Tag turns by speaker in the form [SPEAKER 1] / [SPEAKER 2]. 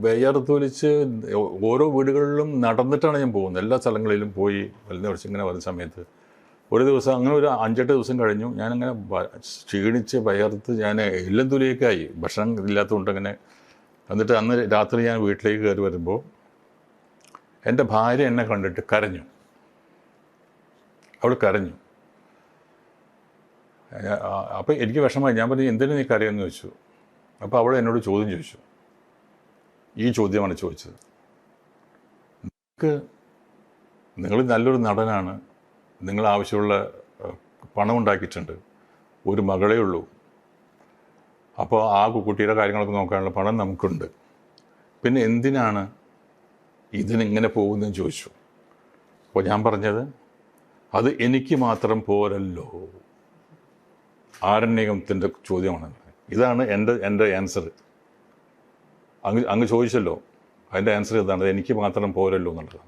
[SPEAKER 1] വിയർത്തൊലിച്ച് ഓരോ വീടുകളിലും നടന്നിട്ടാണ് ഞാൻ പോകുന്നത്. എല്ലാ സ്ഥലങ്ങളിലും പോയി വലുന്ന കുറച്ച് ഇങ്ങനെ വരുന്ന സമയത്ത് ഒരു ദിവസം അങ്ങനെ ഒരു 5-8 ദിവസം കഴിഞ്ഞു. ഞാനങ്ങനെ ക്ഷീണിച്ച് വയർത്ത് ഞാൻ എല്ലാം തുലിയൊക്കെയായി, ഭക്ഷണം ഇല്ലാത്തതുകൊണ്ട് അങ്ങനെ. എന്നിട്ട് അന്ന് രാത്രി ഞാൻ വീട്ടിലേക്ക് കയറി വരുമ്പോൾ എൻ്റെ ഭാര്യ എന്നെ കണ്ടിട്ട് കരഞ്ഞു. അവൾ കരഞ്ഞു. അപ്പോൾ എനിക്ക് വിഷമമായി. ഞാൻ പറഞ്ഞു, എന്തിനു നീ കരയെന്ന് ചോദിച്ചു. അപ്പോൾ അവൾ എന്നോട് ചോദ്യം ചോദിച്ചു. ഈ ചോദ്യമാണ് ചോദിച്ചത്: നിങ്ങൾ നല്ലൊരു നടനാണ്, നിങ്ങൾ ആവശ്യമുള്ള പണം ഉണ്ടാക്കിയിട്ടുണ്ട്, ഒരു മകളേ ഉള്ളൂ, അപ്പോൾ ആ കുട്ടിയുടെ കാര്യങ്ങളൊക്കെ നോക്കാനുള്ള പണം നമുക്കുണ്ട്, പിന്നെ എന്തിനാണ് ഇതിനിങ്ങനെ പോകുന്നതെന്ന് ചോദിച്ചു. അപ്പോൾ ഞാൻ പറഞ്ഞത്, അത് എനിക്ക് മാത്രം പോരല്ലോ. ആരണ്യകത്തിൻ്റെ ചോദ്യമാണ്. ഇതാണ് എൻ്റെ ആൻസർ. അങ്ങ് ചോദിച്ചല്ലോ, അതിൻ്റെ ആൻസർ ഇതാണ്, എനിക്ക് മാത്രം പോരല്ലോ എന്നുള്ളത്.